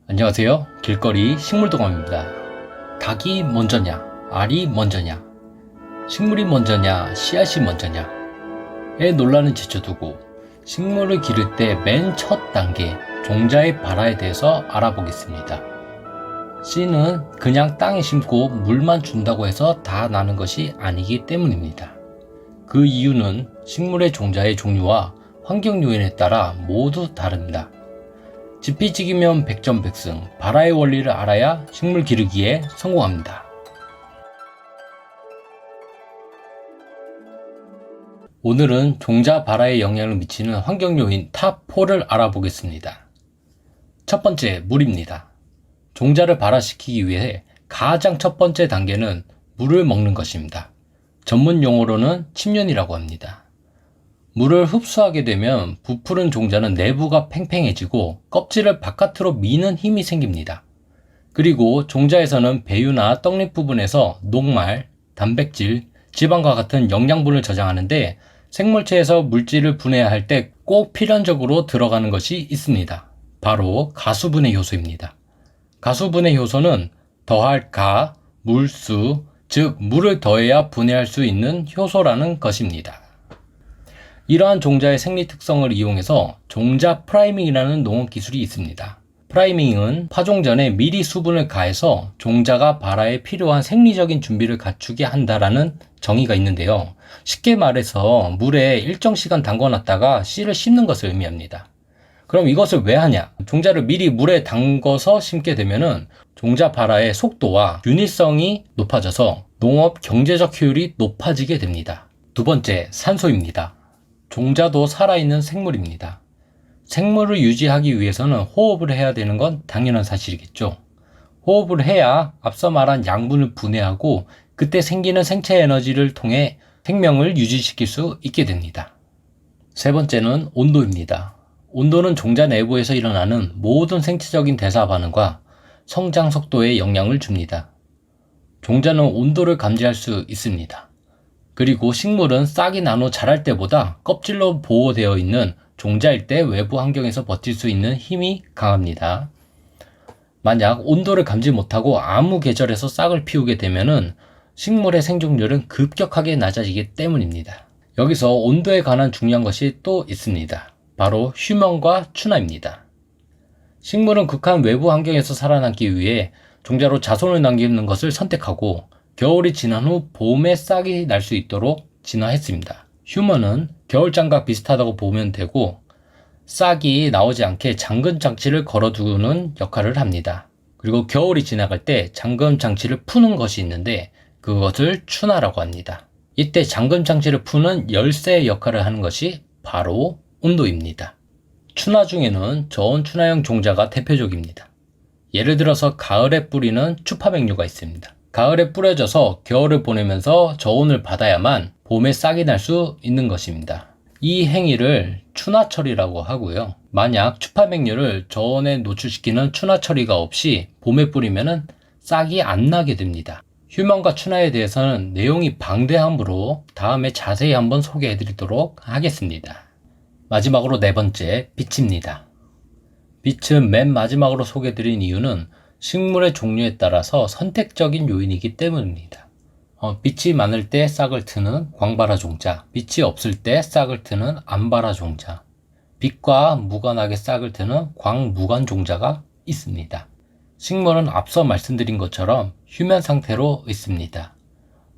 안녕하세요. 길거리 식물도감입니다. 닭이 먼저냐, 알이 먼저냐, 식물이 먼저냐, 씨앗이 먼저냐에 논란을 제쳐두고 식물을 기를 때 맨 첫 단계, 종자의 발화에 대해서 알아보겠습니다. 씨는 그냥 땅에 심고 물만 준다고 해서 다 나는 것이 아니기 때문입니다. 그 이유는 식물의 종자의 종류와 환경 요인에 따라 모두 다릅니다. 지피지기면 백전백승, 발화의 원리를 알아야 식물 기르기에 성공합니다. 오늘은 종자 발화에 영향을 미치는 환경 요인 탑4를 알아보겠습니다. 첫 번째, 물입니다. 종자를 발화시키기 위해 가장 첫 번째 단계는 물을 먹는 것입니다. 전문 용어로는 침륜이라고 합니다. 물을 흡수하게 되면 부풀은 종자는 내부가 팽팽해지고 껍질을 바깥으로 미는 힘이 생깁니다. 그리고 종자에서는 배유나 떡잎 부분에서 녹말, 단백질, 지방과 같은 영양분을 저장하는데 생물체에서 물질을 분해할 때 꼭 필연적으로 들어가는 것이 있습니다. 바로 가수분해 효소입니다. 가수분해 효소는 더할 가, 물수, 즉 물을 더해야 분해할 수 있는 효소라는 것입니다. 이러한 종자의 생리 특성을 이용해서 종자 프라이밍이라는 농업 기술이 있습니다. 프라이밍은 파종 전에 미리 수분을 가해서 종자가 발화에 필요한 생리적인 준비를 갖추게 한다라는 정의가 있는데요. 쉽게 말해서 물에 일정 시간 담궈놨다가 씨를 심는 것을 의미합니다. 그럼 이것을 왜 하냐? 종자를 미리 물에 담궈서 심게 되면은 종자 발화의 속도와 균일성이 높아져서 농업 경제적 효율이 높아지게 됩니다. 두 번째, 산소입니다. 종자도 살아있는 생물입니다. 생물을 유지하기 위해서는 호흡을 해야 되는 건 당연한 사실이겠죠. 호흡을 해야 앞서 말한 양분을 분해하고 그때 생기는 생체 에너지를 통해 생명을 유지시킬 수 있게 됩니다. 세 번째는 온도입니다. 온도는 종자 내부에서 일어나는 모든 생체적인 대사 반응과 성장 속도에 영향을 줍니다. 종자는 온도를 감지할 수 있습니다. 그리고 식물은 싹이 나눠 자랄 때보다 껍질로 보호되어 있는 종자일 때 외부 환경에서 버틸 수 있는 힘이 강합니다. 만약 온도를 감지 못하고 아무 계절에서 싹을 피우게 되면은 식물의 생존율은 급격하게 낮아지기 때문입니다. 여기서 온도에 관한 중요한 것이 또 있습니다. 바로 휴면과 추나입니다. 식물은 극한 외부 환경에서 살아남기 위해 종자로 자손을 남기는 것을 선택하고 겨울이 지난 후 봄에 싹이 날 수 있도록 진화했습니다. 휴먼은 겨울장과 비슷하다고 보면 되고 싹이 나오지 않게 잠금 장치를 걸어두는 역할을 합니다. 그리고 겨울이 지나갈 때 잠금 장치를 푸는 것이 있는데 그것을 추나라고 합니다. 이때 잠금 장치를 푸는 열쇠의 역할을 하는 것이 바로 온도입니다. 추나 중에는 저온 추나형 종자가 대표적입니다. 예를 들어서 가을에 뿌리는 추파백류가 있습니다. 가을에 뿌려져서 겨울을 보내면서 저온을 받아야만 봄에 싹이 날 수 있는 것입니다. 이 행위를 추나 처리라고 하고요. 만약 추파백류를 저온에 노출시키는 추나 처리가 없이 봄에 뿌리면 싹이 안 나게 됩니다. 휴면과 추나에 대해서는 내용이 방대하므로 다음에 자세히 한번 소개해 드리도록 하겠습니다. 마지막으로 네 번째, 빛입니다. 빛은 맨 마지막으로 소개해 드린 이유는 식물의 종류에 따라서 선택적인 요인이기 때문입니다. 빛이 많을 때 싹을 트는 광발화 종자, 빛이 없을 때 싹을 트는 암발화 종자, 빛과 무관하게 싹을 트는 광무관 종자가 있습니다. 식물은 앞서 말씀드린 것처럼 휴면 상태로 있습니다.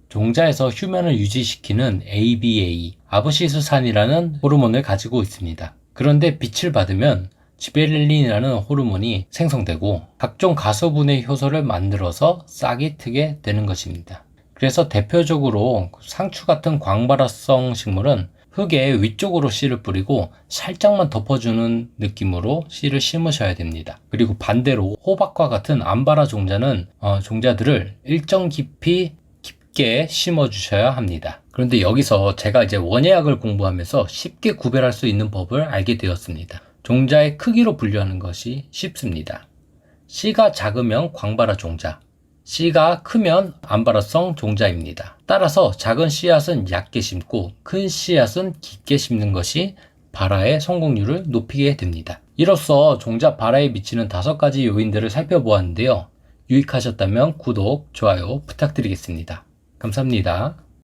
종자에서 휴면을 유지시키는 ABA, 아브시스산이라는 호르몬을 가지고 있습니다. 그런데 빛을 받으면 지베렐린이라는 호르몬이 생성되고 각종 가수분해 효소를 만들어서 싹이 트게 되는 것입니다. 그래서 대표적으로 상추 같은 광발화성 식물은 흙에 위쪽으로 씨를 뿌리고 살짝만 덮어주는 느낌으로 씨를 심으셔야 됩니다. 그리고 반대로 호박과 같은 암발화 종자는 종자들을 일정 깊이 깊게 심어 주셔야 합니다. 그런데 여기서 제가 이제 원예학을 공부하면서 쉽게 구별할 수 있는 법을 알게 되었습니다. 종자의 크기로 분류하는 것이 쉽습니다. 씨가 작으면 광발화 종자, 씨가 크면 암발화성 종자입니다. 따라서 작은 씨앗은 얕게 심고 큰 씨앗은 깊게 심는 것이 발화의 성공률을 높이게 됩니다. 이로써 종자 발화에 미치는 5가지 요인들을 살펴보았는데요. 유익하셨다면 구독, 좋아요 부탁드리겠습니다. 감사합니다.